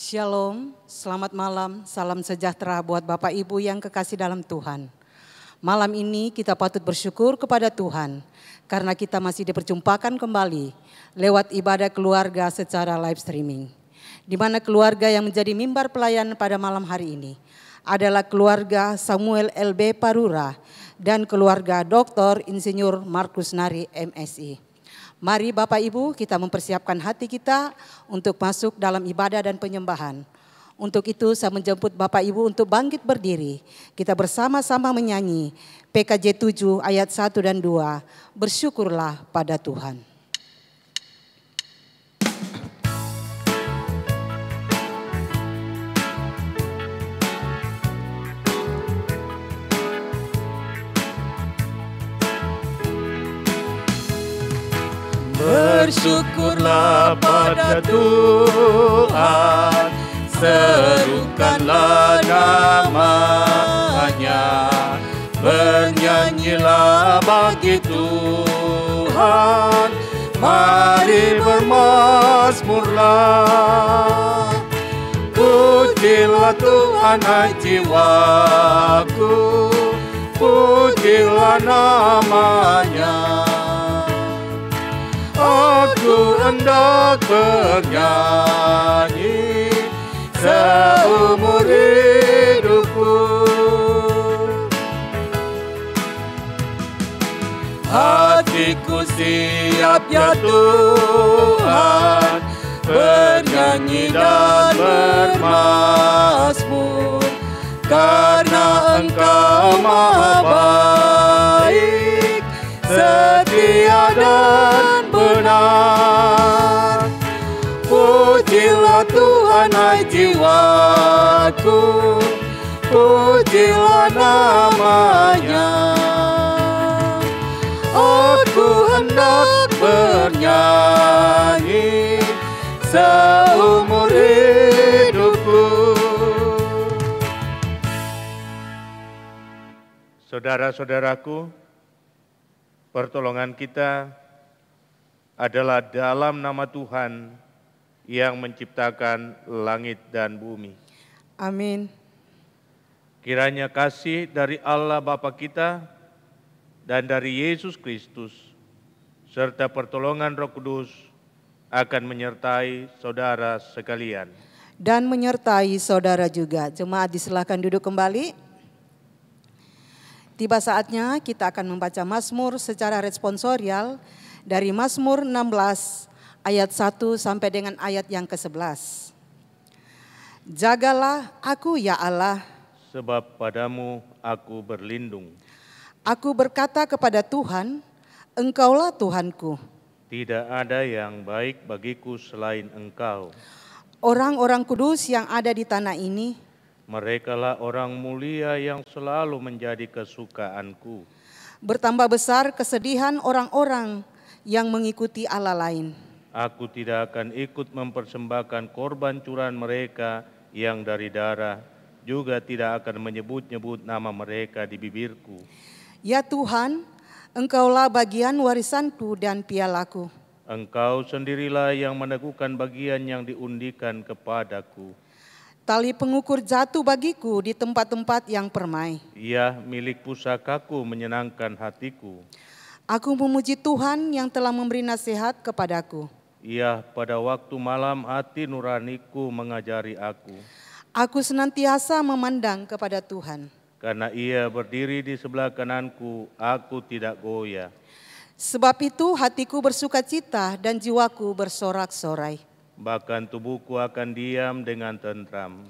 Shalom, selamat malam, salam sejahtera buat Bapak Ibu yang kekasih dalam Tuhan. Malam ini kita patut bersyukur kepada Tuhan karena kita masih diperjumpakan kembali lewat ibadah keluarga secara live streaming. Di mana keluarga yang menjadi mimbar pelayan pada malam hari ini adalah keluarga Samuel LB Parura dan keluarga Dr. Insinyur Markus Nari MSI. Mari Bapak Ibu kita mempersiapkan hati kita untuk masuk dalam ibadah dan penyembahan. Untuk itu saya menjemput Bapak Ibu untuk bangkit berdiri. Kita bersama-sama menyanyi PKJ 7 ayat 1 dan 2. Bersyukurlah pada Tuhan. Bersyukurlah pada Tuhan, serukanlah namanya, bernyanyilah bagi Tuhan, mari bermazmurlah. Pujilah Tuhan hai jiwaku, pujilah namanya. Aku hendak bernyanyi seumur hidupku. Hatiku siap ya Tuhan, bernyanyi dan bermazmur, karena Engkau maha baik, setia dan benar. Pujilah Tuhan hai jiwaku, pujilah namanya. Aku hendak bernyanyi seumur hidupku. Saudara-saudaraku, pertolongan kita adalah dalam nama Tuhan yang menciptakan langit dan bumi. Amin. Kiranya kasih dari Allah Bapa kita dan dari Yesus Kristus serta pertolongan Roh Kudus akan menyertai saudara sekalian. Dan menyertai saudara juga. Jemaat disilakan duduk kembali. Tiba saatnya kita akan membaca Mazmur secara responsorial dari Mazmur 16 ayat 1 sampai dengan ayat yang ke-11. Jagalah aku ya Allah, sebab padamu aku berlindung. Aku berkata kepada Tuhan, Engkaulah Tuhanku. Tidak ada yang baik bagiku selain Engkau. Orang-orang kudus yang ada di tanah ini, merekalah orang mulia yang selalu menjadi kesukaanku. Bertambah besar kesedihan orang-orang yang mengikuti Allah lain. Aku tidak akan ikut mempersembahkan korban curahan mereka yang dari darah, juga tidak akan menyebut-nyebut nama mereka di bibirku. Ya Tuhan, Engkaulah bagian warisanku dan pialaku. Engkau sendirilah yang meneguhkan bagian yang diundikan kepadaku. Tali pengukur jatuh bagiku di tempat-tempat yang permai. Ia milik pusakaku menyenangkan hatiku. Aku memuji Tuhan yang telah memberi nasihat kepadaku. Ia pada waktu malam hati nuraniku mengajari aku. Aku senantiasa memandang kepada Tuhan. Karena ia berdiri di sebelah kananku, aku tidak goyah. Sebab itu hatiku bersukacita dan jiwaku bersorak-sorai. Bahkan tubuhku akan diam dengan tentram.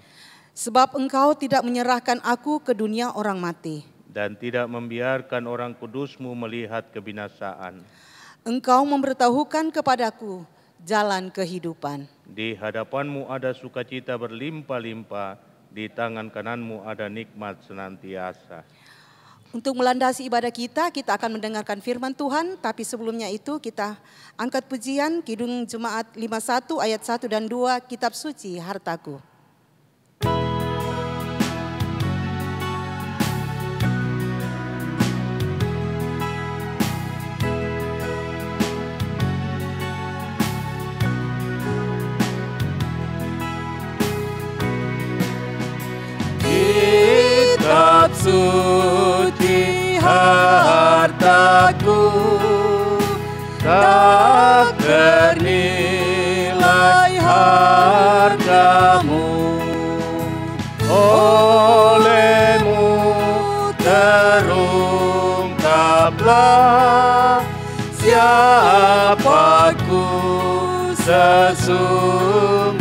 Sebab Engkau tidak menyerahkan aku ke dunia orang mati. Dan tidak membiarkan orang kudusmu melihat kebinasaan. Engkau memberitahukan kepadaku jalan kehidupan. Di hadapanmu ada sukacita berlimpah-limpah, di tangan kananmu ada nikmat senantiasa. Untuk melandasi ibadah kita akan mendengarkan firman Tuhan, tapi sebelumnya itu kita angkat pujian Kidung Jemaat 51 ayat 1 dan 2, Kitab Suci Hartaku. suci hartaku, tak ternilai hargamu. Olehmu terungkaplah siapaku sesungguhnya.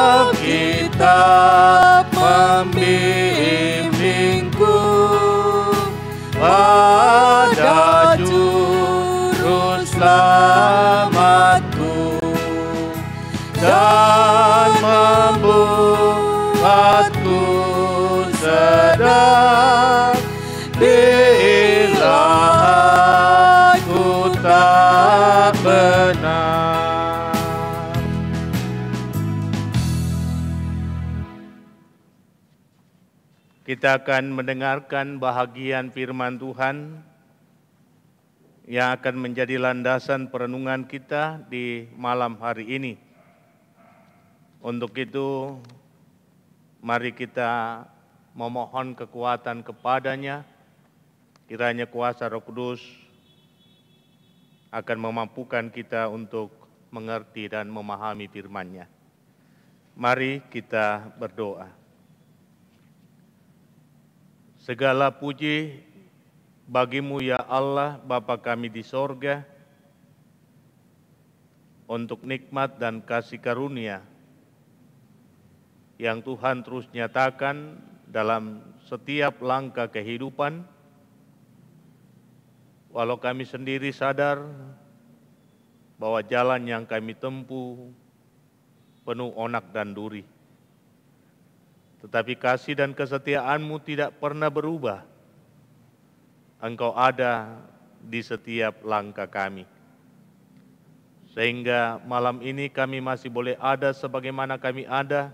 Alkitab membimbingku pada juru selamatku dan membuatku sadar bila aku tak benar. Kita akan mendengarkan bahagian firman Tuhan yang akan menjadi landasan perenungan kita di malam hari ini. Untuk itu, mari kita memohon kekuatan kepadanya, kiranya kuasa Roh Kudus akan memampukan kita untuk mengerti dan memahami firman-Nya. Mari kita berdoa. Segala puji bagi-Mu ya Allah, Bapa kami di sorga, untuk nikmat dan kasih karunia yang Tuhan terus nyatakan dalam setiap langkah kehidupan, walau kami sendiri sadar bahwa jalan yang kami tempuh penuh onak dan duri. Tetapi kasih dan kesetiaan-Mu tidak pernah berubah. Engkau ada di setiap langkah kami. Sehingga malam ini kami masih boleh ada sebagaimana kami ada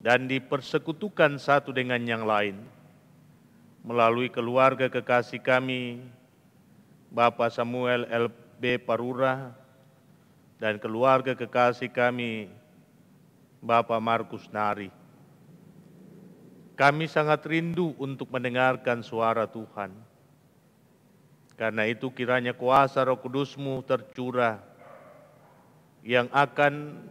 dan dipersekutukan satu dengan yang lain. Melalui keluarga kekasih kami, Bapak Samuel LB Parura, dan keluarga kekasih kami, Bapak Markus Nari. Kami sangat rindu untuk mendengarkan suara Tuhan. Karena itu kiranya kuasa Roh Kudus-Mu tercurah yang akan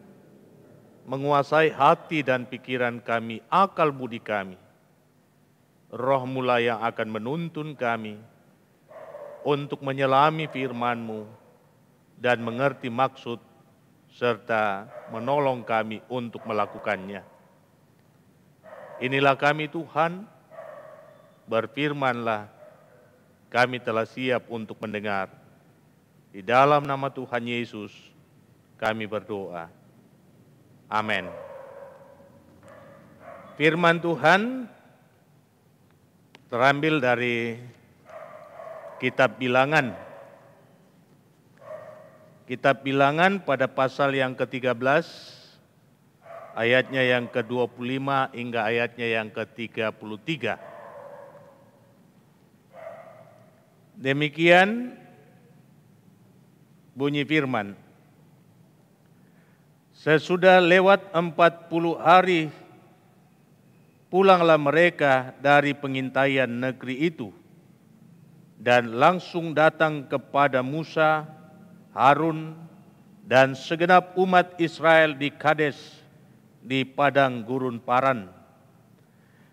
menguasai hati dan pikiran kami, akal budi kami. Roh-Mu lah yang akan menuntun kami untuk menyelami firman-Mu dan mengerti maksud serta menolong kami untuk melakukannya. Inilah kami Tuhan, berfirman-Lah, kami telah siap untuk mendengar. Di dalam nama Tuhan Yesus kami berdoa. Amin. Firman Tuhan terambil dari Kitab Bilangan. Kitab Bilangan pada pasal yang ke-13, ayatnya yang ke-25 hingga ayatnya yang ke-33. Demikian bunyi firman. Sesudah lewat 40 hari, pulanglah mereka dari pengintaian negeri itu, dan langsung datang kepada Musa, Harun, dan segenap umat Israel di Kades, di padang gurun Paran.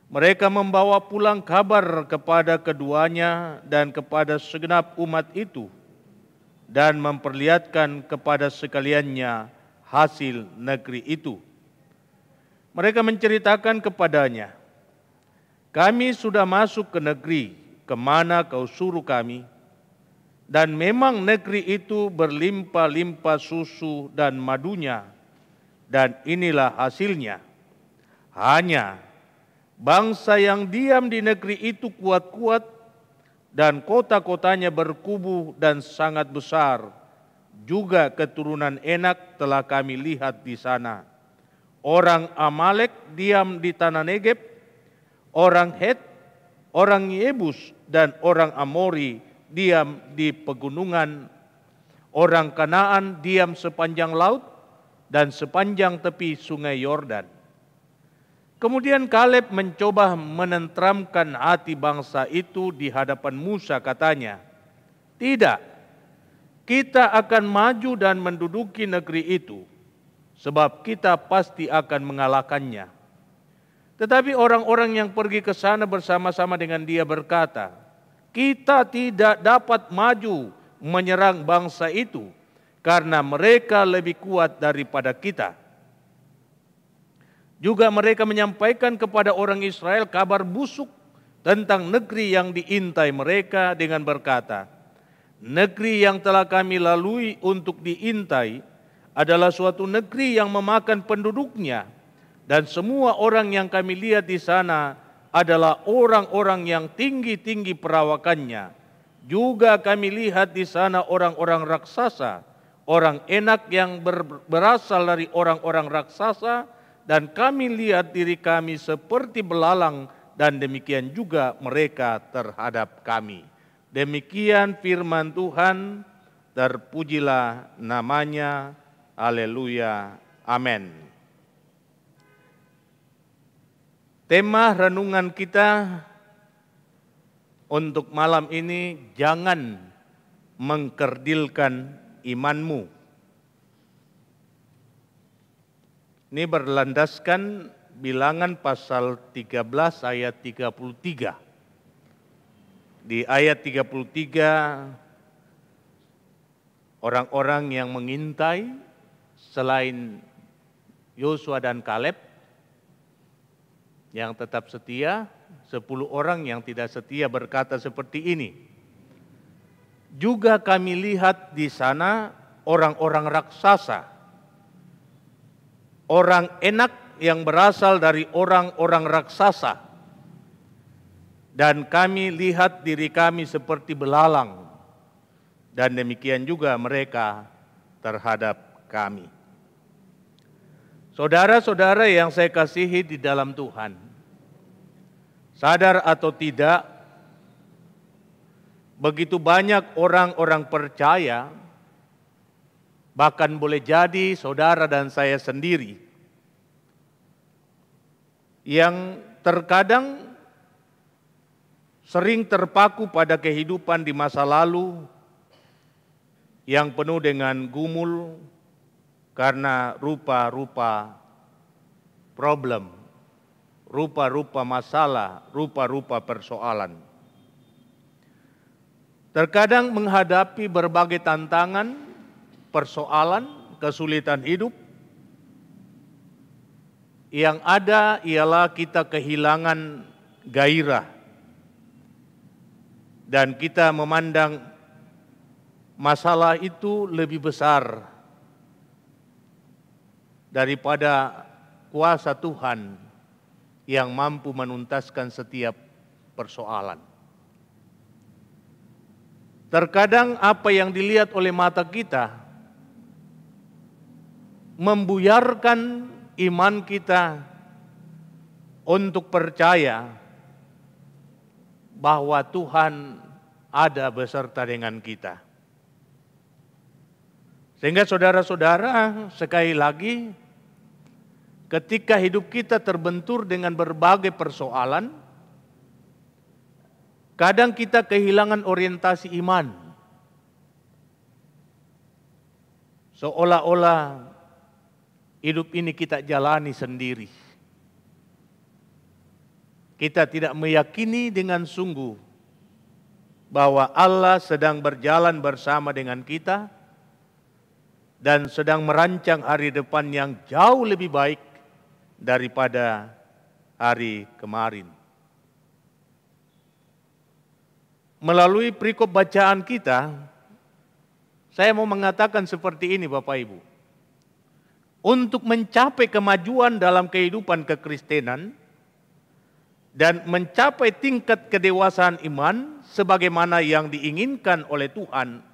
Mereka membawa pulang kabar kepada keduanya dan kepada segenap umat itu, dan memperlihatkan kepada sekaliannya hasil negeri itu. Mereka menceritakan kepadanya, kami sudah masuk ke negeri kemana kau suruh kami, dan memang negeri itu berlimpah-limpah susu dan madunya, dan inilah hasilnya. Hanya bangsa yang diam di negeri itu kuat-kuat, dan kota-kotanya berkubu dan sangat besar. Juga keturunan Enak telah kami lihat di sana. Orang Amalek diam di tanah Negeb, orang Het, orang Yebus, dan orang Amori diam di pegunungan, orang Kanaan diam sepanjang laut dan sepanjang tepi sungai Yordan. Kemudian Kaleb mencoba menenteramkan hati bangsa itu di hadapan Musa, katanya, "Tidak, kita akan maju dan menduduki negeri itu, sebab kita pasti akan mengalahkannya." Tetapi orang-orang yang pergi ke sana bersama-sama dengan dia berkata, "Kita tidak dapat maju menyerang bangsa itu, karena mereka lebih kuat daripada kita." Juga mereka menyampaikan kepada orang Israel kabar busuk tentang negeri yang diintai mereka dengan berkata, "Negeri yang telah kami lalui untuk diintai adalah suatu negeri yang memakan penduduknya, dan semua orang yang kami lihat di sana adalah orang-orang yang tinggi-tinggi perawakannya. Juga kami lihat di sana orang-orang raksasa, orang enak yang berasal dari orang-orang raksasa, dan kami lihat diri kami seperti belalang, dan demikian juga mereka terhadap kami." Demikian firman Tuhan, terpujilah namanya, haleluya, amin. Tema renungan kita untuk malam ini, jangan mengkerdilkan imanmu. Ini berlandaskan Bilangan pasal 13 ayat 33. Di ayat 33, orang-orang yang mengintai selain Yosua dan Kaleb yang tetap setia, 10 orang yang tidak setia berkata seperti ini, "Juga kami lihat di sana orang-orang raksasa, orang enak yang berasal dari orang-orang raksasa, dan kami lihat diri kami seperti belalang, dan demikian juga mereka terhadap kami." Saudara-saudara yang saya kasihi di dalam Tuhan, sadar atau tidak, begitu banyak orang-orang percaya, bahkan boleh jadi saudara dan saya sendiri, yang terkadang sering terpaku pada kehidupan di masa lalu yang penuh dengan gumul karena rupa-rupa problem, rupa-rupa masalah, rupa-rupa persoalan. Terkadang menghadapi berbagai tantangan, persoalan, kesulitan hidup, yang ada ialah kita kehilangan gairah, dan kita memandang masalah itu lebih besar daripada kuasa Tuhan yang mampu menuntaskan setiap persoalan. Terkadang apa yang dilihat oleh mata kita membuyarkan iman kita untuk percaya bahwa Tuhan ada beserta dengan kita. Sehingga saudara-saudara, sekali lagi, ketika hidup kita terbentur dengan berbagai persoalan, kadang kita kehilangan orientasi iman. Seolah-olah hidup ini kita jalani sendiri. Kita tidak meyakini dengan sungguh bahwa Allah sedang berjalan bersama dengan kita dan sedang merancang hari depan yang jauh lebih baik daripada hari kemarin. Melalui perikop bacaan kita, saya mau mengatakan seperti ini Bapak Ibu. Untuk mencapai kemajuan dalam kehidupan kekristenan dan mencapai tingkat kedewasaan iman sebagaimana yang diinginkan oleh Tuhan,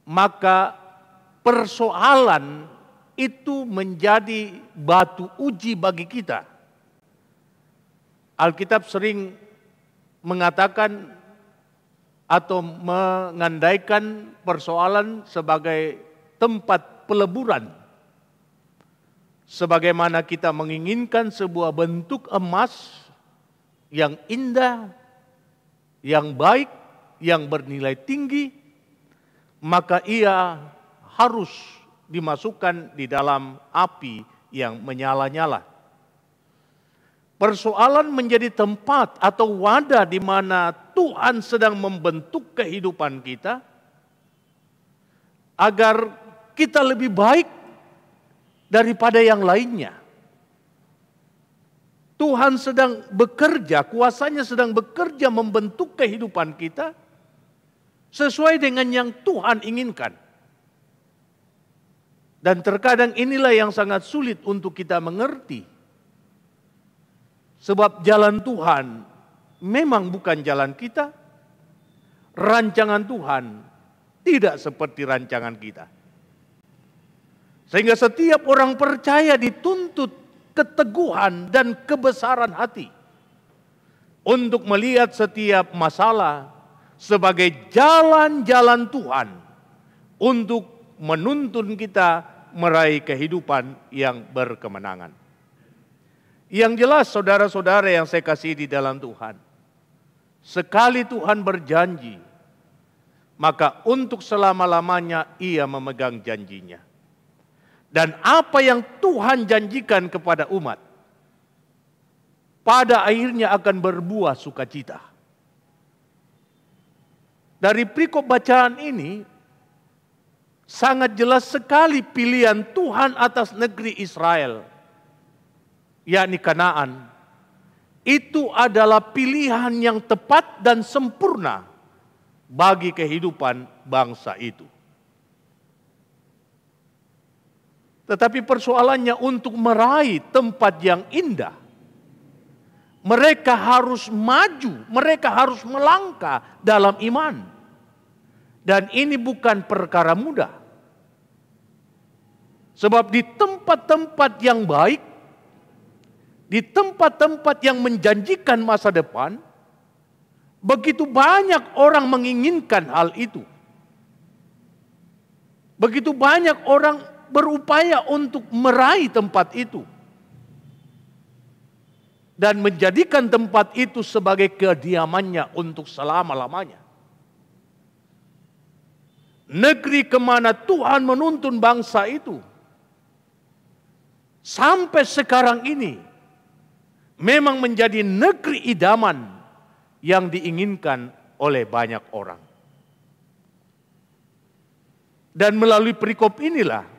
maka persoalan itu menjadi batu uji bagi kita. Alkitab sering mengatakan atau mengandaikan persoalan sebagai tempat peleburan. Sebagaimana kita menginginkan sebuah bentuk emas yang indah, yang baik, yang bernilai tinggi, maka ia harus dimasukkan di dalam api yang menyala-nyala. Persoalan menjadi tempat atau wadah di mana Tuhan sedang membentuk kehidupan kita agar kita lebih baik daripada yang lainnya. Tuhan sedang bekerja, kuasanya sedang bekerja membentuk kehidupan kita sesuai dengan yang Tuhan inginkan. Dan terkadang inilah yang sangat sulit untuk kita mengerti. Sebab jalan Tuhan memang bukan jalan kita. Rancangan Tuhan tidak seperti rancangan kita. Sehingga setiap orang percaya dituntut keteguhan dan kebesaran hati untuk melihat setiap masalah sebagai jalan-jalan Tuhan untuk menuntun kita meraih kehidupan yang berkemenangan. Yang jelas saudara-saudara yang saya kasihi di dalam Tuhan, sekali Tuhan berjanji, maka untuk selama-lamanya Ia memegang janjinya. Dan apa yang Tuhan janjikan kepada umat, pada akhirnya akan berbuah sukacita. Dari perikop bacaan ini, sangat jelas sekali pilihan Tuhan atas negeri Israel, yakni Kanaan. Itu adalah pilihan yang tepat dan sempurna bagi kehidupan bangsa itu. Tetapi persoalannya untuk meraih tempat yang indah, mereka harus maju, mereka harus melangkah dalam iman. Dan ini bukan perkara mudah. Sebab di tempat-tempat yang baik, di tempat-tempat yang menjanjikan masa depan, begitu banyak orang menginginkan hal itu. Begitu banyak orang berupaya untuk meraih tempat itu dan menjadikan tempat itu sebagai kediamannya untuk selama-lamanya. Negeri kemana Tuhan menuntun bangsa itu sampai sekarang ini memang menjadi negeri idaman yang diinginkan oleh banyak orang. Dan melalui perikop inilah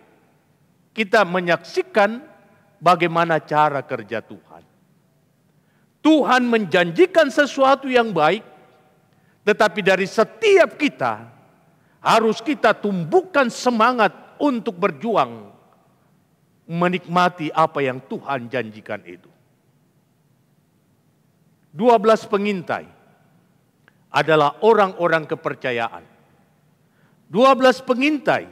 kita menyaksikan bagaimana cara kerja Tuhan. Tuhan menjanjikan sesuatu yang baik, tetapi dari setiap kita harus kita tumbuhkan semangat untuk berjuang menikmati apa yang Tuhan janjikan itu. 12 pengintai adalah orang-orang kepercayaan. 12 pengintai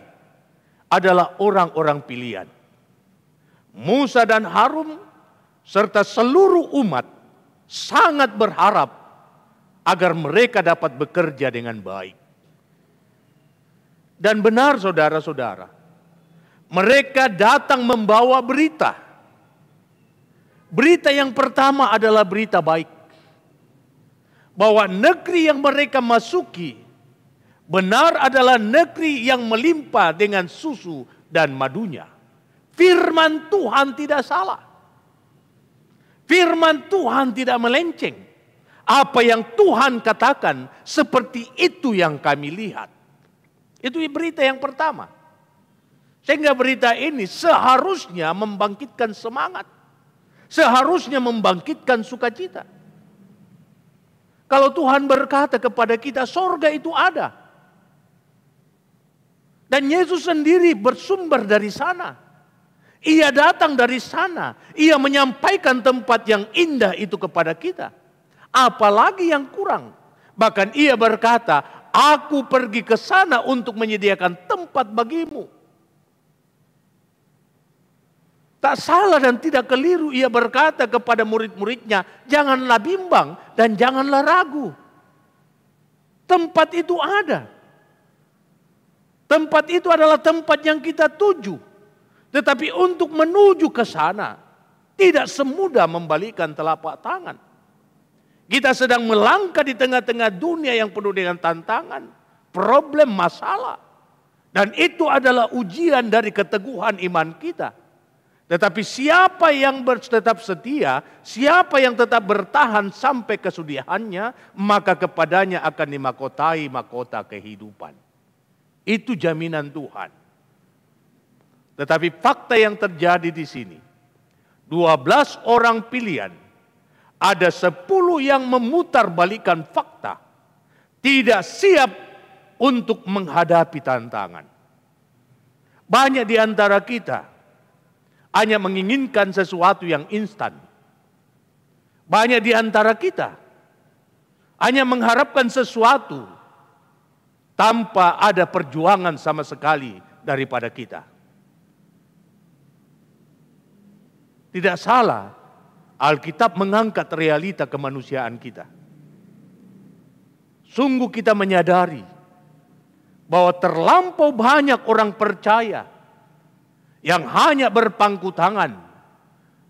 adalah orang-orang pilihan. Musa dan Harun serta seluruh umat sangat berharap agar mereka dapat bekerja dengan baik. Dan benar saudara-saudara, mereka datang membawa berita. Berita yang pertama adalah berita baik. Bahwa negeri yang mereka masuki benar adalah negeri yang melimpah dengan susu dan madunya. Firman Tuhan tidak salah. Firman Tuhan tidak melenceng. Apa yang Tuhan katakan seperti itu yang kami lihat. Itu berita yang pertama. Sehingga berita ini seharusnya membangkitkan semangat. Seharusnya membangkitkan sukacita. Kalau Tuhan berkata kepada kita, sorga itu ada. Dan Yesus sendiri bersumber dari sana. Ia datang dari sana. Ia menyampaikan tempat yang indah itu kepada kita. Apalagi yang kurang. Bahkan ia berkata, aku pergi ke sana untuk menyediakan tempat bagimu. Tak salah dan tidak keliru ia berkata kepada murid-muridnya, janganlah bimbang dan janganlah ragu. Tempat itu ada. Tempat itu adalah tempat yang kita tuju. Tetapi untuk menuju ke sana, tidak semudah membalikkan telapak tangan. Kita sedang melangkah di tengah-tengah dunia yang penuh dengan tantangan, problem, masalah. Dan itu adalah ujian dari keteguhan iman kita. Tetapi siapa yang tetap setia, siapa yang tetap bertahan sampai kesudiannya, maka kepadanya akan dimahkotai mahkota kehidupan. Itu jaminan Tuhan. Tetapi fakta yang terjadi di sini, 12 orang pilihan, ada 10 yang memutarbalikkan fakta, tidak siap untuk menghadapi tantangan. Banyak di antara kita hanya menginginkan sesuatu yang instan. Banyak di antara kita hanya mengharapkan sesuatu tanpa ada perjuangan sama sekali daripada kita. Tidak salah Alkitab mengangkat realita kemanusiaan kita. Sungguh kita menyadari bahwa terlampau banyak orang percaya yang hanya berpangku tangan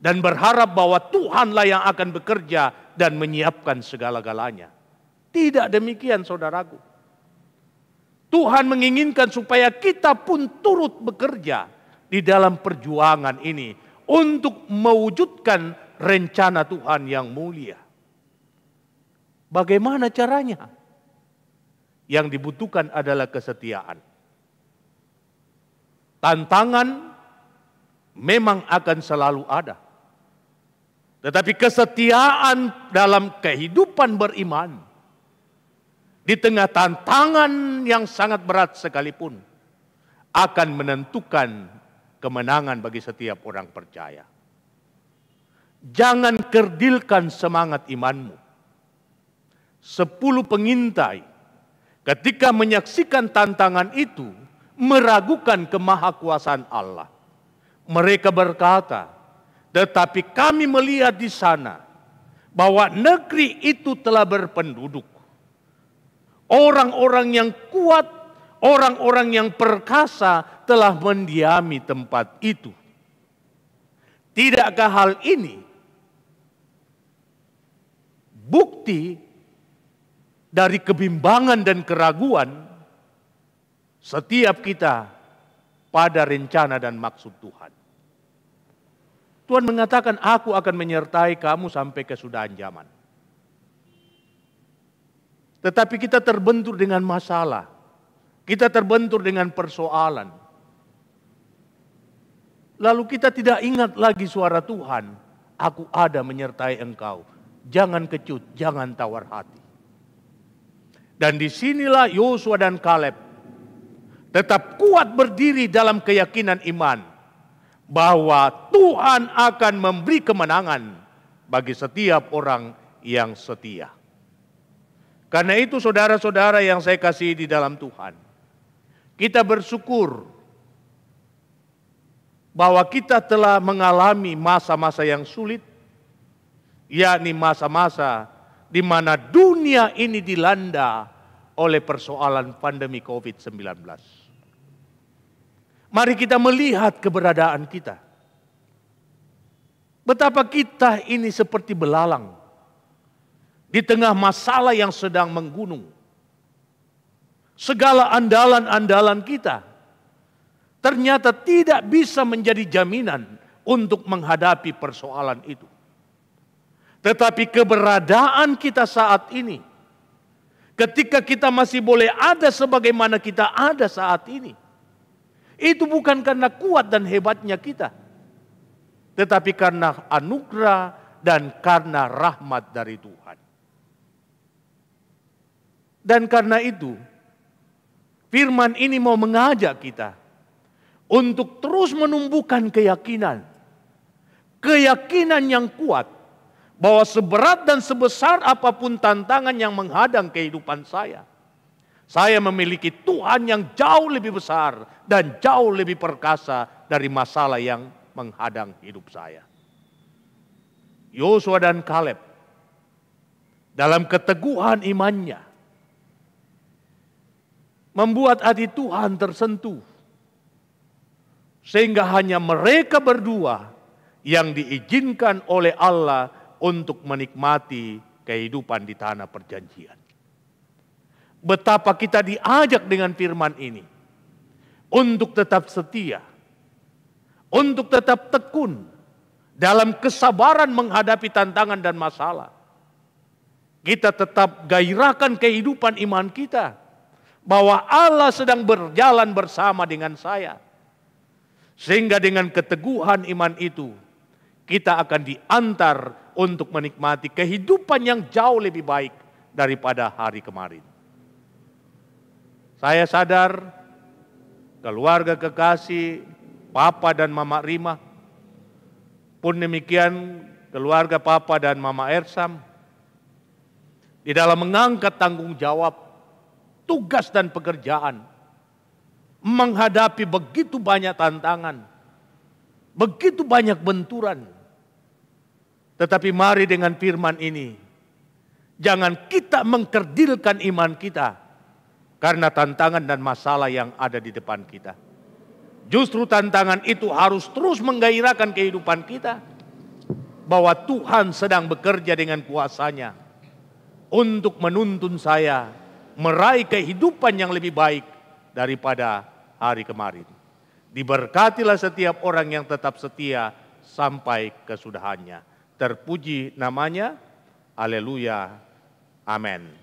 dan berharap bahwa Tuhanlah yang akan bekerja dan menyiapkan segala-galanya. Tidak demikian, saudaraku. Tuhan menginginkan supaya kita pun turut bekerja di dalam perjuangan ini untuk mewujudkan rencana Tuhan yang mulia. Bagaimana caranya? Yang dibutuhkan adalah kesetiaan. Tantangan memang akan selalu ada. Tetapi kesetiaan dalam kehidupan beriman, di tengah tantangan yang sangat berat sekalipun, akan menentukan kemenangan bagi setiap orang percaya. Jangan kerdilkan semangat imanmu. 10 pengintai ketika menyaksikan tantangan itu meragukan kemahakuasaan Allah. Mereka berkata, tetapi kami melihat di sana bahwa negeri itu telah berpenduduk. Orang-orang yang kuat, orang-orang yang perkasa telah mendiami tempat itu. Tidakkah hal ini bukti dari kebimbangan dan keraguan setiap kita pada rencana dan maksud Tuhan? Tuhan mengatakan, aku akan menyertai kamu sampai kesudahan zaman. Tetapi kita terbentur dengan masalah. Kita terbentur dengan persoalan. Lalu kita tidak ingat lagi suara Tuhan. Aku ada menyertai engkau. Jangan kecut, jangan tawar hati. Dan disinilah Yosua dan Kaleb tetap kuat berdiri dalam keyakinan iman bahwa Tuhan akan memberi kemenangan bagi setiap orang yang setia. Karena itu saudara-saudara yang saya kasihi di dalam Tuhan, kita bersyukur bahwa kita telah mengalami masa-masa yang sulit, yakni masa-masa di mana dunia ini dilanda oleh persoalan pandemi COVID-19. Mari kita melihat keberadaan kita. Betapa kita ini seperti belalang di tengah masalah yang sedang menggunung. Segala andalan-andalan kita ternyata tidak bisa menjadi jaminan untuk menghadapi persoalan itu. Tetapi keberadaan kita saat ini, ketika kita masih boleh ada sebagaimana kita ada saat ini, itu bukan karena kuat dan hebatnya kita, tetapi karena anugerah dan karena rahmat dari Tuhan. Dan karena itu, firman ini mau mengajak kita untuk terus menumbuhkan keyakinan. Keyakinan yang kuat bahwa seberat dan sebesar apapun tantangan yang menghadang kehidupan saya memiliki Tuhan yang jauh lebih besar dan jauh lebih perkasa dari masalah yang menghadang hidup saya. Yosua dan Kaleb dalam keteguhan imannya membuat hati Tuhan tersentuh. Sehingga hanya mereka berdua yang diizinkan oleh Allah untuk menikmati kehidupan di tanah perjanjian. Betapa kita diajak dengan firman ini untuk tetap setia, untuk tetap tekun dalam kesabaran menghadapi tantangan dan masalah. Kita tetap gairahkan kehidupan iman kita, bahwa Allah sedang berjalan bersama dengan saya. Sehingga dengan keteguhan iman itu, kita akan diantar untuk menikmati kehidupan yang jauh lebih baik daripada hari kemarin. Saya sadar keluarga kekasih Papa dan Mama Rima, pun demikian keluarga Papa dan Mama Ersam, di dalam mengangkat tanggung jawab, tugas dan pekerjaan, menghadapi begitu banyak tantangan, begitu banyak benturan. Tetapi mari dengan firman ini, jangan kita mengkerdilkan iman kita karena tantangan dan masalah yang ada di depan kita. Justru tantangan itu harus terus menggairahkan kehidupan kita, bahwa Tuhan sedang bekerja dengan kuasa-Nya untuk menuntun saya meraih kehidupan yang lebih baik daripada hari kemarin. Diberkatilah setiap orang yang tetap setia sampai kesudahannya. Terpuji namanya. Haleluya. Amin.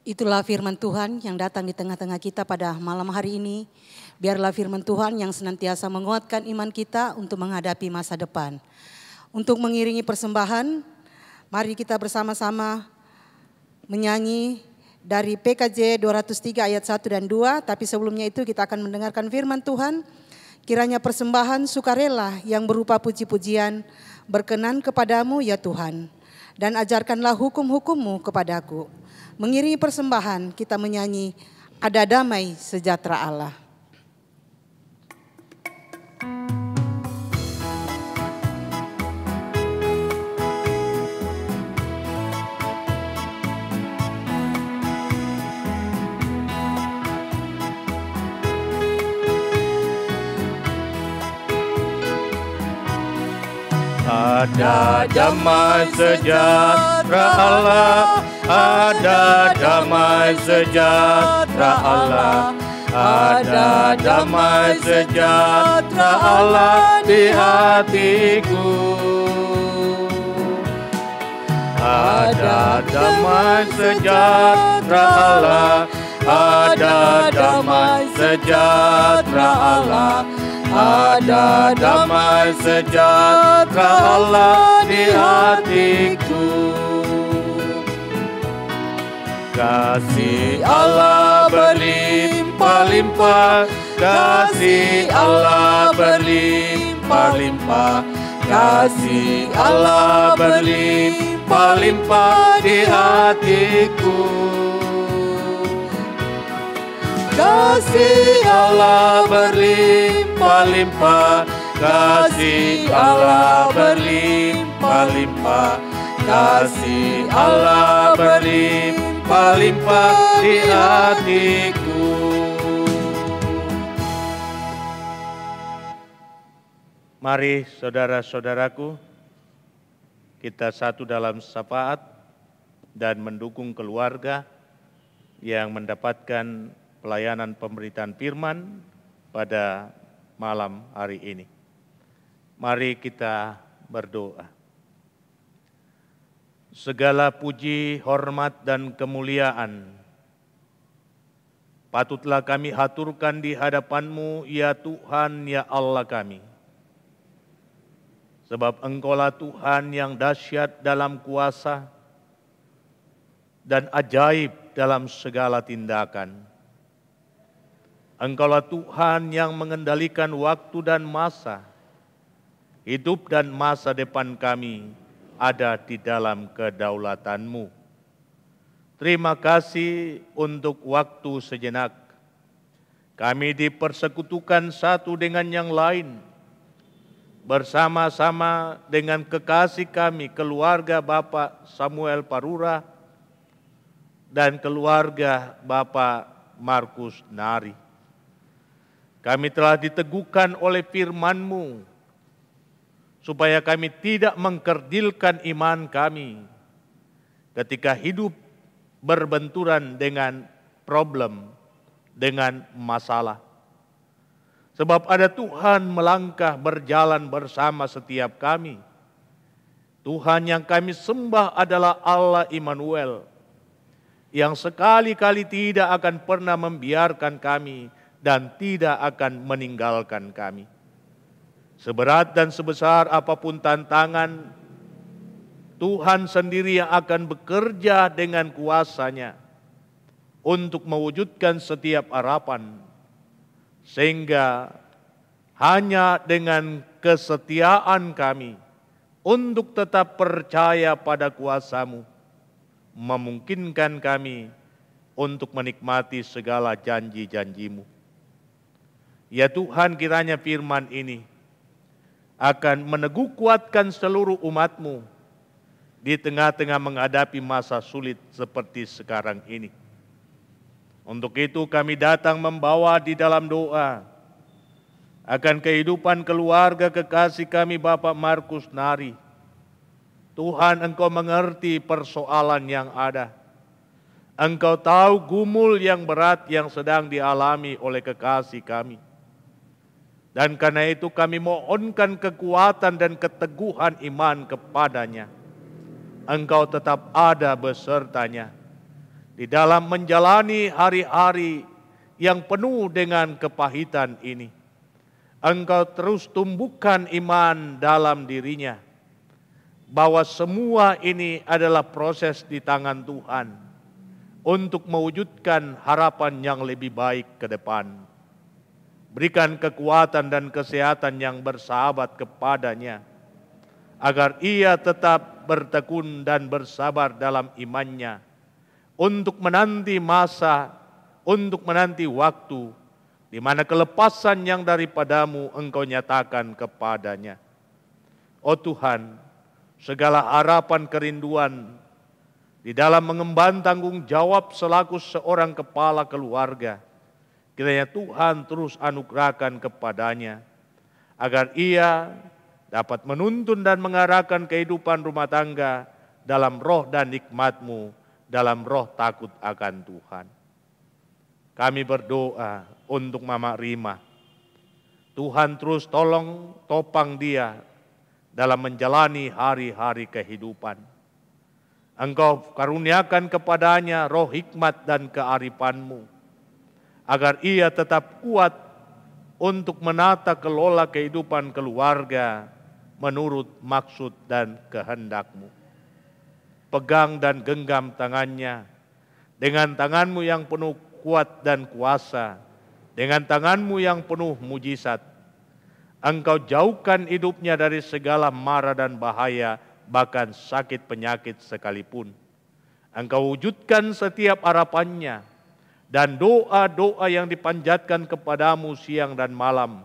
Itulah firman Tuhan yang datang di tengah-tengah kita pada malam hari ini. Biarlah firman Tuhan yang senantiasa menguatkan iman kita untuk menghadapi masa depan. Untuk mengiringi persembahan, mari kita bersama-sama menyanyi dari PKJ 203 ayat 1 dan 2. Tapi sebelumnya itu kita akan mendengarkan firman Tuhan. Kiranya persembahan sukarela yang berupa puji-pujian berkenan kepadamu ya Tuhan. Dan ajarkanlah hukum-hukum-Mu kepadaku. Mengiringi persembahan kita menyanyi Ada Damai Sejahtera Allah. Ada damai sejahtera Allah, ada damai sejahtera Allah, ada damai sejahtera Allah di hatiku. Ada damai sejahtera Allah, ada damai sejahtera Allah. Ada damai sejahtera Allah di hatiku. Kasih Allah berlimpah-limpah, kasih Allah berlimpah-limpah, kasih Allah berlimpah-limpah di hatiku. Kasih Allah berlimpah-limpah, kasih Allah berlimpah-limpah, kasih Allah berlimpah-limpah di hatiku. Mari saudara-saudaraku, kita satu dalam syafaat dan mendukung keluarga yang mendapatkan pelayanan pemberitaan firman pada malam hari ini. Mari kita berdoa. Segala puji, hormat, dan kemuliaan patutlah kami haturkan di hadapan-Mu, ya Tuhan, ya Allah kami. Sebab Engkaulah Tuhan yang dahsyat dalam kuasa dan ajaib dalam segala tindakan. Engkaulah Tuhan yang mengendalikan waktu dan masa. Hidup dan masa depan kami ada di dalam kedaulatan-Mu. Terima kasih untuk waktu sejenak. Kami dipersekutukan satu dengan yang lain bersama-sama dengan kekasih kami, keluarga Bapak Samuel Parura dan keluarga Bapak Markus Nari. Kami telah diteguhkan oleh firman-Mu, supaya kami tidak mengkerdilkan iman kami ketika hidup berbenturan dengan problem, dengan masalah. Sebab ada Tuhan melangkah berjalan bersama setiap kami. Tuhan yang kami sembah adalah Allah Immanuel, yang sekali-kali tidak akan pernah membiarkan kami dan tidak akan meninggalkan kami. Seberat dan sebesar apapun tantangan, Tuhan sendiri yang akan bekerja dengan kuasa-Nya untuk mewujudkan setiap harapan, sehingga hanya dengan kesetiaan kami untuk tetap percaya pada kuasa-Mu, memungkinkan kami untuk menikmati segala janji-janji-Mu. Ya Tuhan, kiranya firman ini akan meneguh kuatkan seluruh umat-Mu di tengah-tengah menghadapi masa sulit seperti sekarang ini. Untuk itu kami datang membawa di dalam doa akan kehidupan keluarga kekasih kami Bapak Markus Nari. Tuhan, Engkau mengerti persoalan yang ada. Engkau tahu gumul yang berat yang sedang dialami oleh kekasih kami. Dan karena itu kami mohonkan kekuatan dan keteguhan iman kepadanya. Engkau tetap ada besertanya di dalam menjalani hari-hari yang penuh dengan kepahitan ini. Engkau terus tumbuhkan iman dalam dirinya, bahwa semua ini adalah proses di tangan Tuhan untuk mewujudkan harapan yang lebih baik ke depan. Berikan kekuatan dan kesehatan yang bersahabat kepadanya, agar ia tetap bertekun dan bersabar dalam imannya, untuk menanti masa, untuk menanti waktu, di mana kelepasan yang daripada-Mu Engkau nyatakan kepadanya. Oh Tuhan, segala harapan kerinduan di dalam mengemban tanggung jawab selaku seorang kepala keluarga, kiranya Tuhan terus anugerahkan kepadanya, agar ia dapat menuntun dan mengarahkan kehidupan rumah tangga dalam roh dan nikmat-Mu, dalam roh takut akan Tuhan. Kami berdoa untuk Mama Rima. Tuhan terus tolong topang dia dalam menjalani hari-hari kehidupan. Engkau karuniakan kepadanya roh hikmat dan kearifan-Mu, agar ia tetap kuat untuk menata kelola kehidupan keluarga menurut maksud dan kehendak-Mu. Pegang dan genggam tangannya dengan tangan-Mu yang penuh kuat dan kuasa, dengan tangan-Mu yang penuh mujizat. Engkau jauhkan hidupnya dari segala mara dan bahaya, bahkan sakit penyakit sekalipun. Engkau wujudkan setiap harapannya, dan doa-doa yang dipanjatkan kepada-Mu siang dan malam,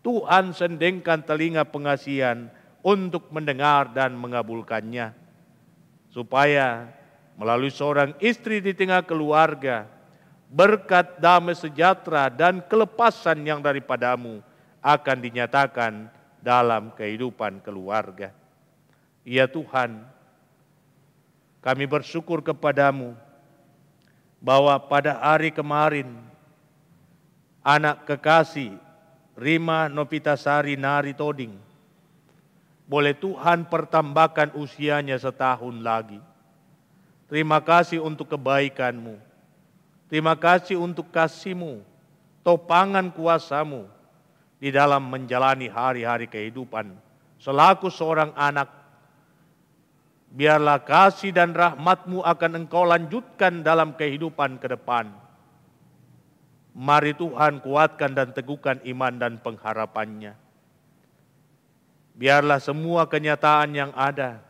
Tuhan sendengkan telinga pengasihan untuk mendengar dan mengabulkannya. Supaya melalui seorang istri di tengah keluarga, berkat damai sejahtera dan kelepasan yang daripada-Mu akan dinyatakan dalam kehidupan keluarga. Ya Tuhan, kami bersyukur kepada-Mu bahwa pada hari kemarin anak kekasih Rima Nopitasari Nari Toding boleh Tuhan pertambahkan usianya setahun lagi. Terima kasih untuk kebaikan-Mu. Terima kasih untuk kasih-Mu, topangan kuasa-Mu di dalam menjalani hari-hari kehidupan. Selaku seorang anak, biarlah kasih dan rahmat-Mu akan Engkau lanjutkan dalam kehidupan ke depan. Mari Tuhan kuatkan dan teguhkan iman dan pengharapannya. Biarlah semua kenyataan yang ada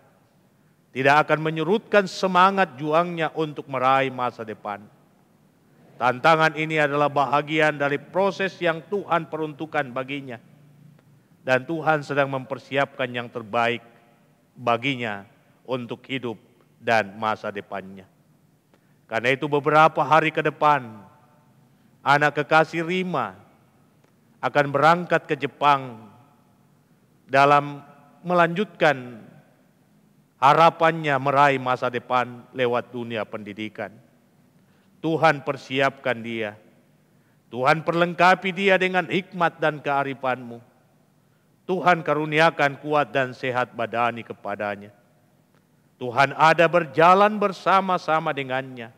tidak akan menyurutkan semangat juangnya untuk meraih masa depan. Tantangan ini adalah bahagian dari proses yang Tuhan peruntukkan baginya. dan Tuhan sedang mempersiapkan yang terbaik baginya untuk hidup dan masa depannya. Karena itu beberapa hari ke depan, anak kekasih Rima akan berangkat ke Jepang dalam melanjutkan harapannya meraih masa depan lewat dunia pendidikan. Tuhan persiapkan dia. Tuhan perlengkapi dia dengan hikmat dan kearifanmu. Tuhan karuniakan kuat dan sehat badani kepadanya. Tuhan ada berjalan bersama-sama dengannya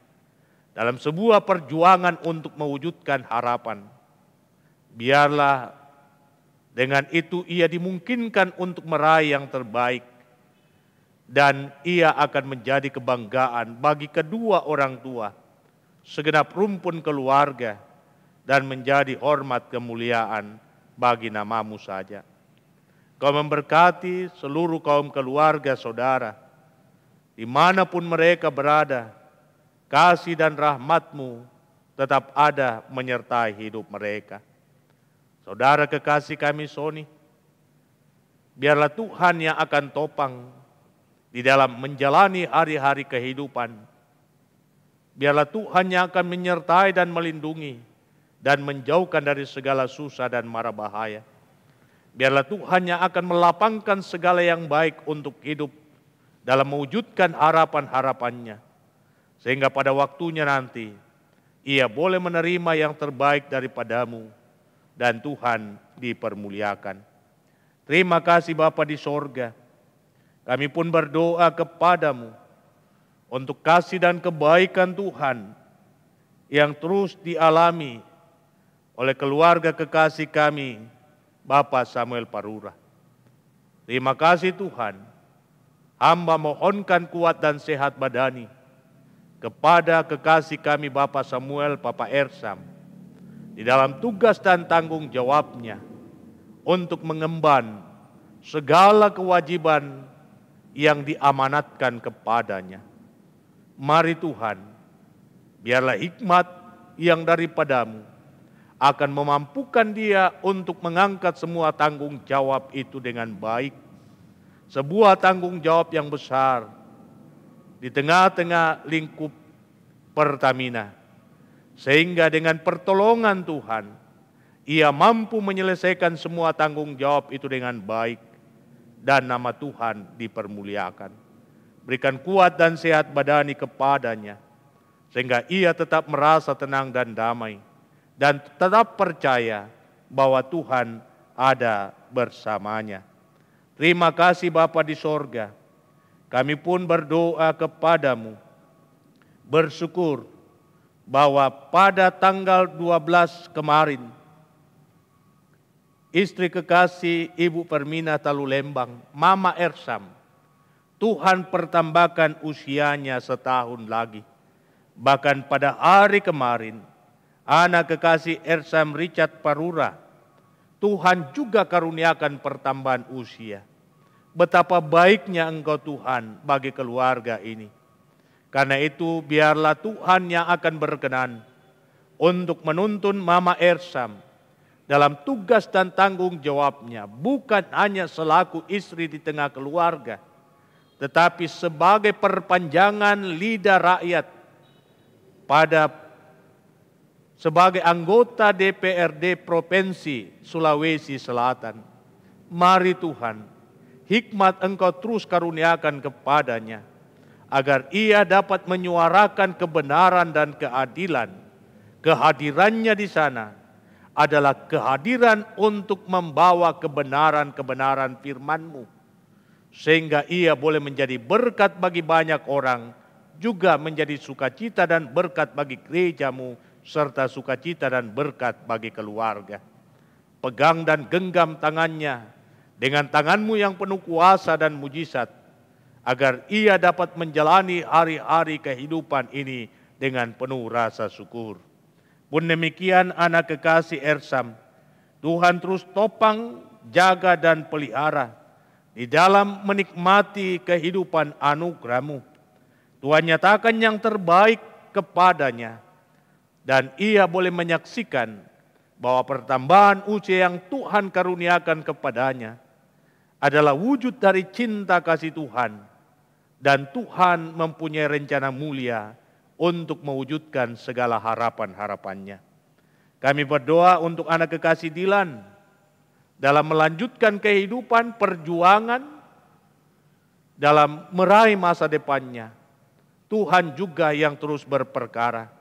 dalam sebuah perjuangan untuk mewujudkan harapan. Biarlah dengan itu ia dimungkinkan untuk meraih yang terbaik, dan ia akan menjadi kebanggaan bagi kedua orang tua, segenap rumpun keluarga, dan menjadi hormat kemuliaan bagi namamu saja. Kau memberkati seluruh kaum keluarga saudara, dimanapun mereka berada, kasih dan rahmat-Mu tetap ada menyertai hidup mereka. Saudara kekasih kami Sony, biarlah Tuhan yang akan topang di dalam menjalani hari-hari kehidupan. Biarlah Tuhan yang akan menyertai dan melindungi dan menjauhkan dari segala susah dan mara bahaya. Biarlah Tuhan yang akan melapangkan segala yang baik untuk hidup dalam mewujudkan harapan-harapannya. Sehingga pada waktunya nanti, ia boleh menerima yang terbaik daripadamu dan Tuhan dipermuliakan. Terima kasih Bapa di sorga. Kami pun berdoa kepadamu untuk kasih dan kebaikan Tuhan yang terus dialami oleh keluarga kekasih kami, Bapak Samuel Parura. Terima kasih Tuhan, hamba mohonkan kuat dan sehat badani kepada kekasih kami Bapak Samuel Papa Ersam di dalam tugas dan tanggung jawabnya untuk mengemban segala kewajiban yang diamanatkan kepadanya. Mari Tuhan, biarlah hikmat yang daripadamu akan memampukan dia untuk mengangkat semua tanggung jawab itu dengan baik. Sebuah tanggung jawab yang besar di tengah-tengah lingkup Pertamina. Sehingga dengan pertolongan Tuhan, ia mampu menyelesaikan semua tanggung jawab itu dengan baik. Dan nama Tuhan dipermuliakan. Berikan kuat dan sehat badani kepadanya, sehingga ia tetap merasa tenang dan damai, dan tetap percaya bahwa Tuhan ada bersamanya. Terima kasih Bapa di sorga. Kami pun berdoa kepadamu, bersyukur bahwa pada tanggal 12 kemarin, istri kekasih Ibu Permina Talulembang, Mama Ersam, Tuhan pertambahkan usianya setahun lagi. Bahkan pada hari kemarin, anak kekasih Ersam Richard Parura, Tuhan juga karuniakan pertambahan usia. Betapa baiknya Engkau Tuhan bagi keluarga ini. Karena itu biarlah Tuhan yang akan berkenan untuk menuntun Mama Ersam dalam tugas dan tanggung jawabnya, bukan hanya selaku istri di tengah keluarga, tetapi sebagai perpanjangan lidah rakyat sebagai anggota DPRD Provinsi Sulawesi Selatan. Mari Tuhan, hikmat Engkau terus karuniakan kepadanya, agar ia dapat menyuarakan kebenaran dan keadilan. Kehadirannya di sana adalah kehadiran untuk membawa kebenaran-kebenaran firman-Mu, sehingga ia boleh menjadi berkat bagi banyak orang, juga menjadi sukacita dan berkat bagi gereja-Mu, serta sukacita dan berkat bagi keluarga. Pegang dan genggam tangannya dengan tangan-Mu yang penuh kuasa dan mujizat, agar ia dapat menjalani hari-hari kehidupan ini dengan penuh rasa syukur. Pun demikian anak kekasih Ersam, Tuhan terus topang, jaga dan pelihara di dalam menikmati kehidupan anugerah-Mu. Tuhan nyatakan yang terbaik kepadanya, dan ia boleh menyaksikan bahwa pertambahan usia yang Tuhan karuniakan kepadanya adalah wujud dari cinta kasih Tuhan, dan Tuhan mempunyai rencana mulia untuk mewujudkan segala harapan-harapannya. Kami berdoa untuk anak kekasih Dilan dalam melanjutkan kehidupan perjuangan dalam meraih masa depannya. Tuhan juga yang terus berperkara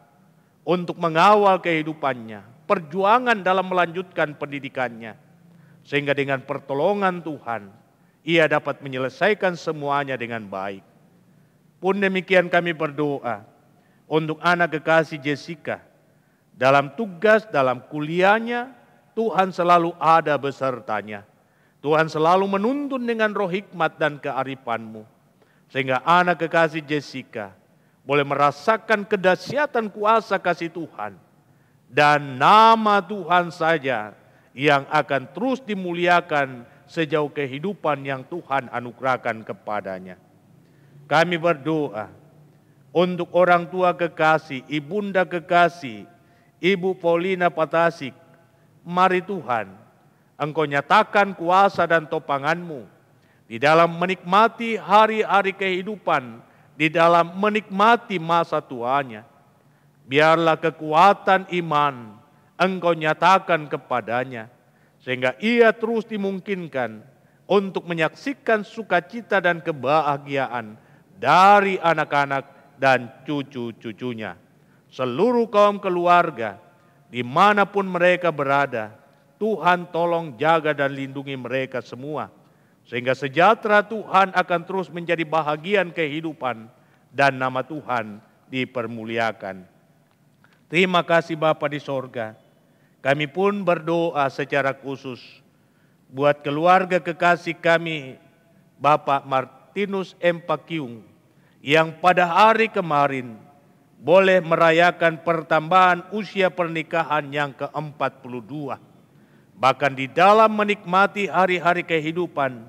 untuk mengawal kehidupannya, perjuangan dalam melanjutkan pendidikannya, sehingga dengan pertolongan Tuhan, ia dapat menyelesaikan semuanya dengan baik. Pun demikian kami berdoa untuk anak kekasih Jessica, dalam tugas, dalam kuliahnya, Tuhan selalu ada besertanya. Tuhan selalu menuntun dengan roh hikmat dan kearifan-Mu, sehingga anak kekasih Jessica boleh merasakan kedahsyatan kuasa kasih Tuhan, dan nama Tuhan saja yang akan terus dimuliakan sejauh kehidupan yang Tuhan anugerahkan kepadanya. Kami berdoa untuk orang tua kekasih, ibunda kekasih, Ibu Paulina Patasik. Mari Tuhan, Engkau nyatakan kuasa dan topangan-Mu di dalam menikmati hari-hari kehidupan, di dalam menikmati masa tuanya. Biarlah kekuatan iman Engkau nyatakan kepadanya, sehingga ia terus dimungkinkan untuk menyaksikan sukacita dan kebahagiaan dari anak-anak dan cucu-cucunya. Seluruh kaum keluarga, dimanapun mereka berada, Tuhan tolong jaga dan lindungi mereka semua, sehingga sejahtera Tuhan akan terus menjadi bahagian kehidupan dan nama Tuhan dipermuliakan. Terima kasih Bapa di sorga. Kami pun berdoa secara khusus buat keluarga kekasih kami, Bapak Martinus M. Pakiung, yang pada hari kemarin boleh merayakan pertambahan usia pernikahan yang ke-42. Bahkan di dalam menikmati hari-hari kehidupan,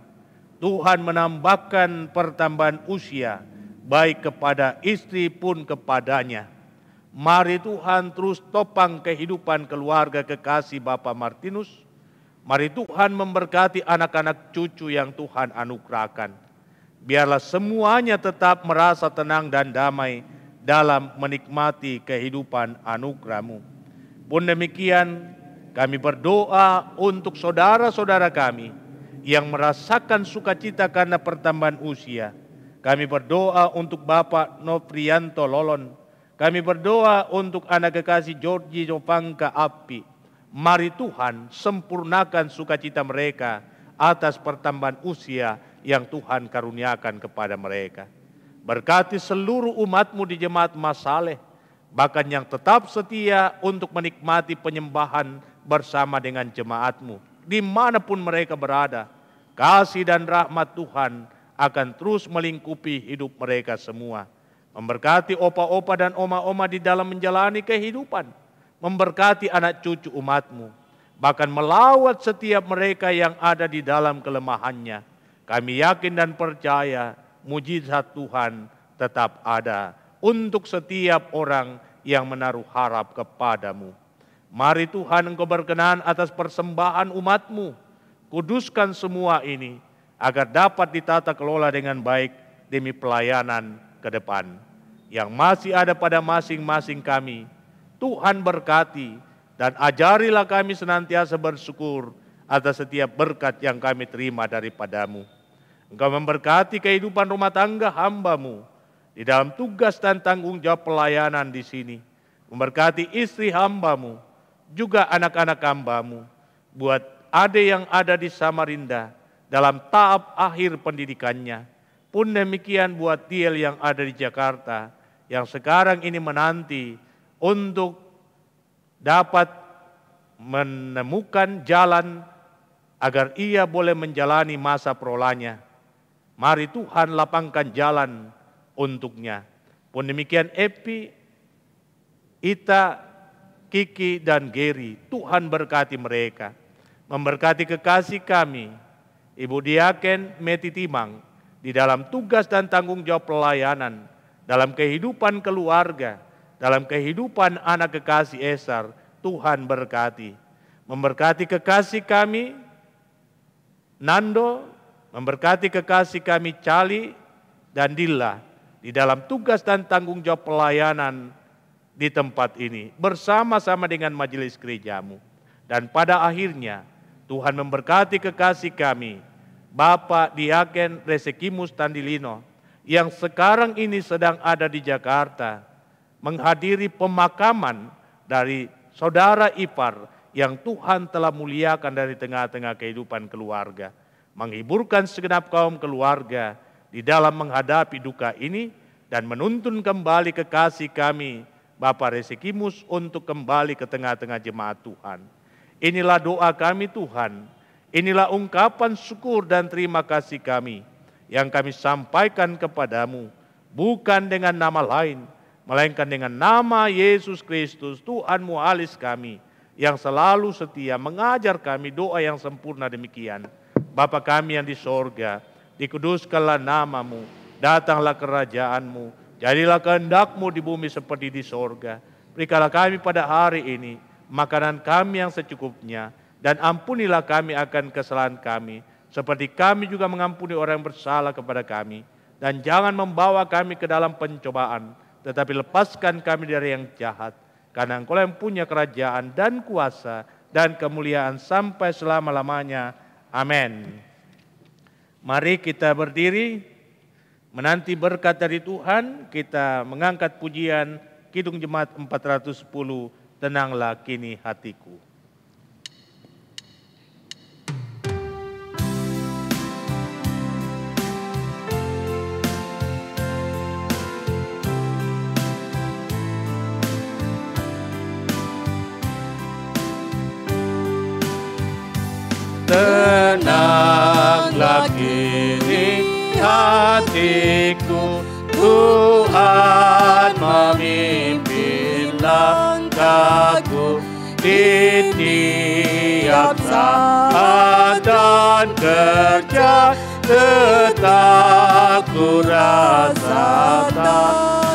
Tuhan menambahkan pertambahan usia baik kepada istri pun kepadanya. Mari Tuhan terus topang kehidupan keluarga kekasih Bapak Martinus. Mari Tuhan memberkati anak-anak cucu yang Tuhan anugerahkan. Biarlah semuanya tetap merasa tenang dan damai dalam menikmati kehidupan anugerah-Mu. Pun demikian, kami berdoa untuk saudara-saudara kami yang merasakan sukacita karena pertambahan usia. Kami berdoa untuk Bapak Novrianto Lolon. Kami berdoa untuk anak kekasih Georgi Jovangka Api. Mari Tuhan sempurnakan sukacita mereka atas pertambahan usia yang Tuhan karuniakan kepada mereka. Berkati seluruh umat-Mu di Jemaat Masaleh, bahkan yang tetap setia untuk menikmati penyembahan bersama dengan jemaat-Mu. Dimanapun mereka berada, kasih dan rahmat Tuhan akan terus melingkupi hidup mereka semua. Memberkati opa-opa dan oma-oma di dalam menjalani kehidupan. Memberkati anak cucu umat-Mu. Bahkan melawat setiap mereka yang ada di dalam kelemahannya. Kami yakin dan percaya mujizat Tuhan tetap ada untuk setiap orang yang menaruh harap kepada-Mu. Mari Tuhan Engkau berkenan atas persembahan umat-Mu. Kuduskan semua ini agar dapat ditata kelola dengan baik demi pelayanan ke depan. Yang masih ada pada masing-masing kami, Tuhan berkati dan ajarilah kami senantiasa bersyukur atas setiap berkat yang kami terima daripada-Mu. Engkau memberkati kehidupan rumah tangga hamba-Mu di dalam tugas dan tanggung jawab pelayanan di sini. Memberkati istri hamba-Mu, juga anak-anak hamba-Mu. Buat adik yang ada di Samarinda dalam tahap akhir pendidikannya. Pun demikian buat Tiel yang ada di Jakarta, yang sekarang ini menanti untuk dapat menemukan jalan agar ia boleh menjalani masa perolahnya. Mari Tuhan lapangkan jalan untuknya. Pun demikian Epi, Ita, Kiki, dan Geri, Tuhan berkati mereka. Memberkati kekasih kami, Ibu Diaken Meti Timang, di dalam tugas dan tanggung jawab pelayanan, dalam kehidupan keluarga, dalam kehidupan anak kekasih Esar, Tuhan berkati. memberkati kekasih kami Nando, memberkati kekasih kami Cali dan Dilla di dalam tugas dan tanggung jawab pelayanan di tempat ini bersama-sama dengan majelis gerejamu. Dan pada akhirnya Tuhan memberkati kekasih kami Bapak Diaken Resekimus Tandilino yang sekarang ini sedang ada di Jakarta menghadiri pemakaman dari saudara ipar yang Tuhan telah muliakan dari tengah-tengah kehidupan keluarga. Menghiburkan segenap kaum keluarga di dalam menghadapi duka ini dan menuntun kembali kekasih kami Bapak Resekimus untuk kembali ke tengah-tengah jemaat Tuhan. Inilah doa kami Tuhan, inilah ungkapan syukur dan terima kasih kami yang kami sampaikan kepadamu, bukan dengan nama lain, melainkan dengan nama Yesus Kristus Tuhan mualis kami, yang selalu setia mengajar kami doa yang sempurna demikian. Bapa kami yang di sorga, dikuduskanlah namamu, datanglah kerajaanmu, jadilah kehendak-Mu di bumi seperti di sorga. Berikanlah kami pada hari ini makanan kami yang secukupnya, dan ampunilah kami akan kesalahan kami, seperti kami juga mengampuni orang yang bersalah kepada kami. Dan jangan membawa kami ke dalam pencobaan, tetapi lepaskan kami dari yang jahat. Karena Engkau yang punya kerajaan dan kuasa dan kemuliaan sampai selama-lamanya. Amin. Mari kita berdiri, menanti berkat dari Tuhan. Kita mengangkat pujian Kidung Jemaat 410, Tenanglah Kini Hatiku. Tenanglah kini hatiku, Tuhan memimpin langkahku di tiap saat dan kerja, tetap ku rasakan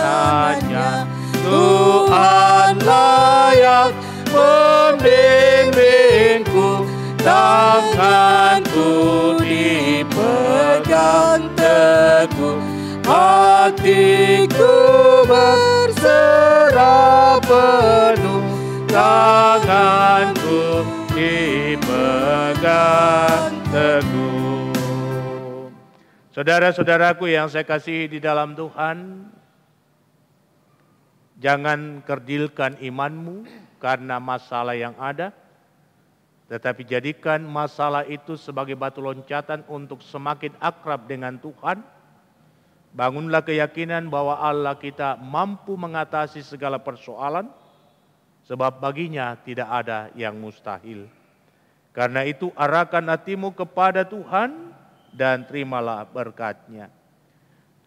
hanya Tuhan layak membimbingku. Tanganku dipegang teguh, hatiku berserah penuh. Tanganku dipegang teguh. Saudara-saudaraku yang saya kasihi di dalam Tuhan, jangan kerdilkan imanmu karena masalah yang ada, tetapi jadikan masalah itu sebagai batu loncatan untuk semakin akrab dengan Tuhan. Bangunlah keyakinan bahwa Allah kita mampu mengatasi segala persoalan, sebab baginya tidak ada yang mustahil. Karena itu arahkan hatimu kepada Tuhan dan terimalah berkat-Nya.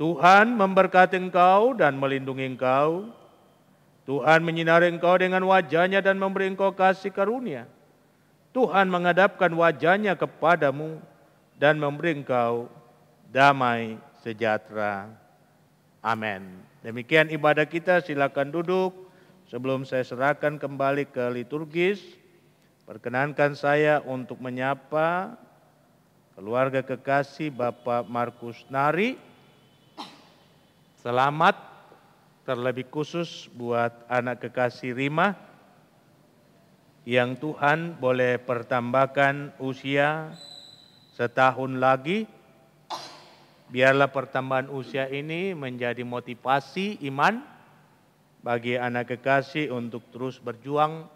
Tuhan memberkati engkau dan melindungi engkau. Tuhan menyinari engkau dengan wajah-Nya dan memberi engkau kasih karunia. Tuhan menghadapkan wajah-Nya kepadamu dan memberi engkau damai sejahtera. Amin. Demikian ibadah kita, silakan duduk. Sebelum saya serahkan kembali ke liturgis, perkenankan saya untuk menyapa keluarga kekasih Bapak Markus Nari. Selamat terlebih khusus buat anak kekasih Rima yang Tuhan boleh pertambahkan usia setahun lagi. Biarlah pertambahan usia ini menjadi motivasi iman bagi anak kekasih untuk terus berjuang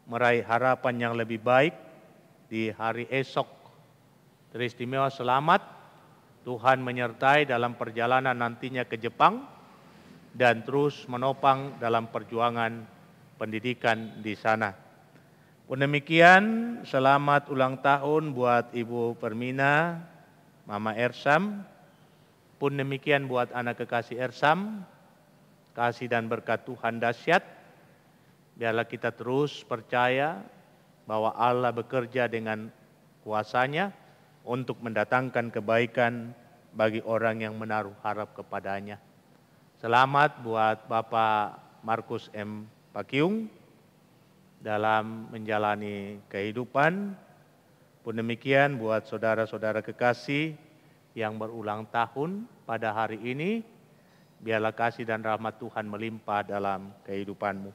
meraih harapan yang lebih baik di hari esok. Teristimewa selamat, Tuhan menyertai dalam perjalanan nantinya ke Jepang dan terus menopang dalam perjuangan pendidikan di sana. Pun demikian, selamat ulang tahun buat Ibu Permina, Mama Ersam. Pun demikian buat anak kekasih Ersam, kasih dan berkat Tuhan dahsyat. Biarlah kita terus percaya bahwa Allah bekerja dengan kuasa-Nya untuk mendatangkan kebaikan bagi orang yang menaruh harap kepadanya. Selamat buat Bapak Markus M. Pakiung, dalam menjalani kehidupan. Pun demikian buat saudara-saudara kekasih yang berulang tahun pada hari ini, biarlah kasih dan rahmat Tuhan melimpah dalam kehidupanmu.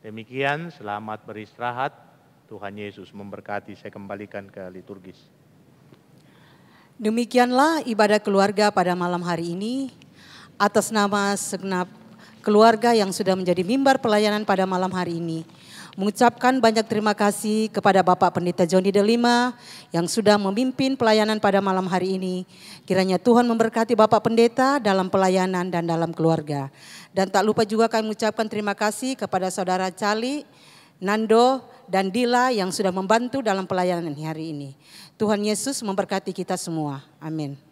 Demikian, selamat beristirahat. Tuhan Yesus memberkati. Saya kembalikan ke liturgis. Demikianlah ibadah keluarga pada malam hari ini. Atas nama segenap keluarga yang sudah menjadi mimbar pelayanan pada malam hari ini, mengucapkan banyak terima kasih kepada Bapak Pendeta Johnny Delima yang sudah memimpin pelayanan pada malam hari ini. Kiranya Tuhan memberkati Bapak Pendeta dalam pelayanan dan dalam keluarga. Dan tak lupa juga kami mengucapkan terima kasih kepada Saudara Cali, Nando, dan Dila yang sudah membantu dalam pelayanan hari ini. Tuhan Yesus memberkati kita semua. Amin.